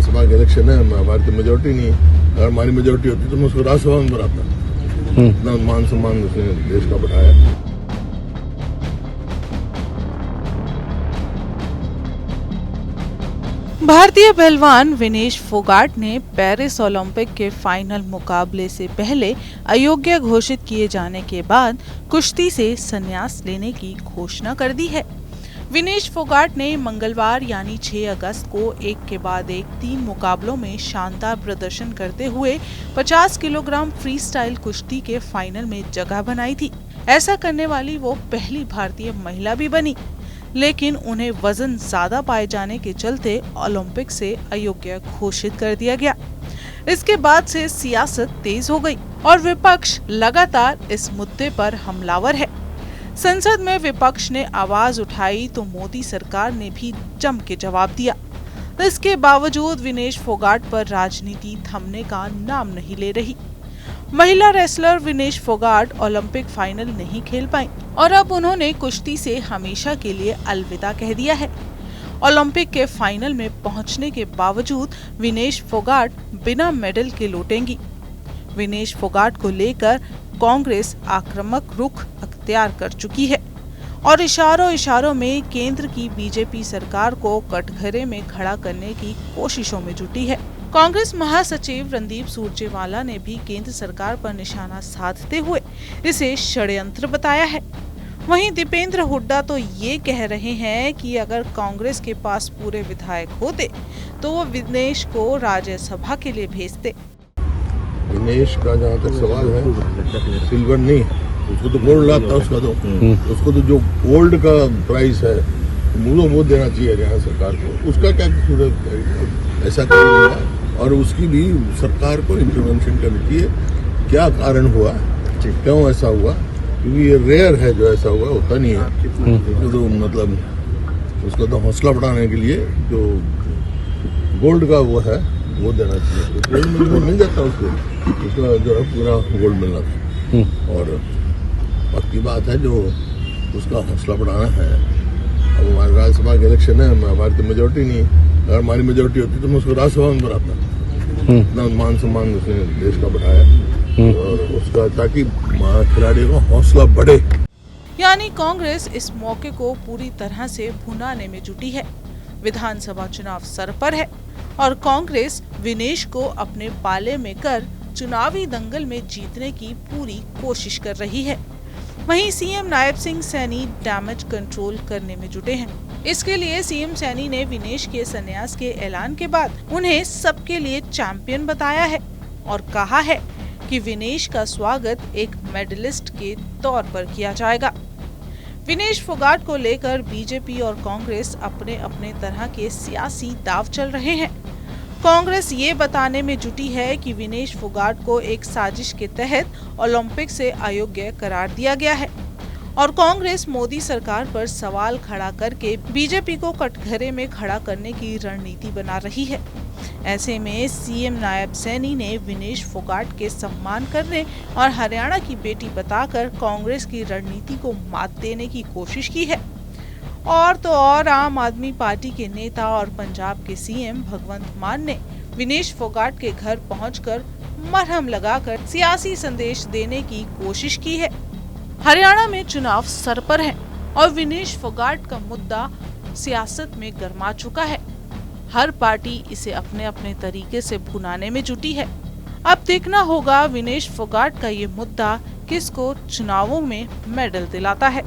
राज्यसभा के इलेक्शन है, हमारी तो मेजोरिटी नहीं है। अगर हमारी मेजोरिटी होती तो मैं उसको राज्यसभा में बनाता। इतना मान सम्मान उसने देश का बढ़ाया। भारतीय पहलवान विनेश फोगाट ने पेरिस ओलंपिक के फाइनल मुकाबले से पहले अयोग्य घोषित किए जाने के बाद कुश्ती से संन्यास लेने की घोषणा कर दी है। विनेश फोगाट ने मंगलवार यानी 6 अगस्त को एक के बाद एक 3 मुकाबलों में शानदार प्रदर्शन करते हुए 50 किलोग्राम फ्री स्टाइल कुश्ती के फाइनल में जगह बनाई थी। ऐसा करने वाली वो पहली भारतीय महिला भी बनी, लेकिन उन्हें वजन ज्यादा पाए जाने के चलते ओलंपिक से अयोग्य घोषित कर दिया गया। इसके बाद से सियासत तेज हो गई और विपक्ष लगातार इस मुद्दे पर हमलावर है। संसद में विपक्ष ने आवाज उठाई तो मोदी सरकार ने भी जम के जवाब दिया। इसके बावजूद विनेश फोगाट पर राजनीति थमने का नाम नहीं ले रही। महिला wrestler Vinesh Phogat Olympic final नहीं खेल पाई और अब उन्होंने कुश्ती से हमेशा के लिए अलविदा कह दिया है। ओलंपिक के फाइनल में पहुंचने के बावजूद विनेश फोगाट बिना मेडल के लौटेंगी। विनेश फोगाट को लेकर कांग्रेस आक्रामक रुख अख्तियार कर चुकी है और इशारों में केंद्र की बीजेपी सरकार को कटघरे में खड़ा करने की कोशिशों में जुटी है। कांग्रेस महासचिव रणदीप सुरजेवाला ने भी केंद्र सरकार पर निशाना साधते हुए इसे षड्यंत्र बताया है। वहीं दीपेंद्र हुड्डा तो ये कह रहे हैं कि अगर कांग्रेस के पास पूरे विधायक होते तो वो विनेश को राज्यसभा के लिए भेजते। विनेश का जहाँ तक सवाल है, सिल्वर नहीं, उसको तो गोल्ड लाता, उसको तो जो गोल्ड का प्राइस है वो देना चाहिए हरियाणा सरकार को। उसका क्या कसूर है? ऐसा कहीं नहीं है और उसकी भी सरकार को इंटरवेंशन करनी चाहिए। क्या कारण हुआ, क्यों ऐसा हुआ, क्योंकि ये रेयर है जो ऐसा हुआ, होता नहीं है। तो मतलब उसको तो हौसला बढ़ाने के लिए जो गोल्ड का वो है वो देना चाहिए। तो मिल जाता उसका जो है पूरा गोल्ड मिलना था। और पक्की बात है जो उसका हौसला बढ़ाना है। अब हमारे राज्यसभा के इलेक्शन है, हमारी तो मेजोरिटी नहीं है। अगर हमारी मेजोरिटी होती तो मैं उसको राज्यसभा में बनाता। इतना मान सम्मान उसने देश का बढ़ाया और उसका, ताकि खिलाड़ियों का हौसला बढ़े। यानी कांग्रेस इस मौके को पूरी तरह से भुनाने में जुटी है। विधानसभा चुनाव सर पर है और कांग्रेस विनेश को अपने पाले में कर चुनावी दंगल में जीतने की पूरी कोशिश कर रही है। वहीं CM Nayab Singh Saini damage control करने में जुटे हैं। इसके लिए सीएम सैनी ने विनेश के संन्यास के ऐलान के बाद उन्हें सबके लिए चैंपियन बताया है और कहा है कि विनेश का स्वागत एक मेडलिस्ट के तौर पर किया जाएगा। विनेश फोगाट को लेकर बीजेपी और कांग्रेस अपने अपने तरह के सियासी दांव चल रहे हैं। कांग्रेस ये बताने में जुटी है कि विनेश फोगाट को एक साजिश के तहत ओलंपिक से अयोग्य करार दिया गया है और कांग्रेस मोदी सरकार पर सवाल खड़ा करके बीजेपी को कटघरे में खड़ा करने की रणनीति बना रही है। ऐसे में सीएम नायब सैनी ने विनेश फोगाट के सम्मान करने और हरियाणा की बेटी बताकर कांग्रेस की रणनीति को मात देने की कोशिश की है। और तो और आम आदमी पार्टी के नेता और पंजाब के सीएम भगवंत मान ने विनेश फोगाट के घर पहुंचकर मरहम लगाकर सियासी संदेश देने की कोशिश की है। हरियाणा में चुनाव सर पर है और विनेश फोगाट का मुद्दा सियासत में गर्मा चुका है। हर पार्टी इसे अपने अपने तरीके से भुनाने में जुटी है। अब देखना होगा विनेश फोगाट का ये मुद्दा किसको चुनावों में मेडल दिलाता है।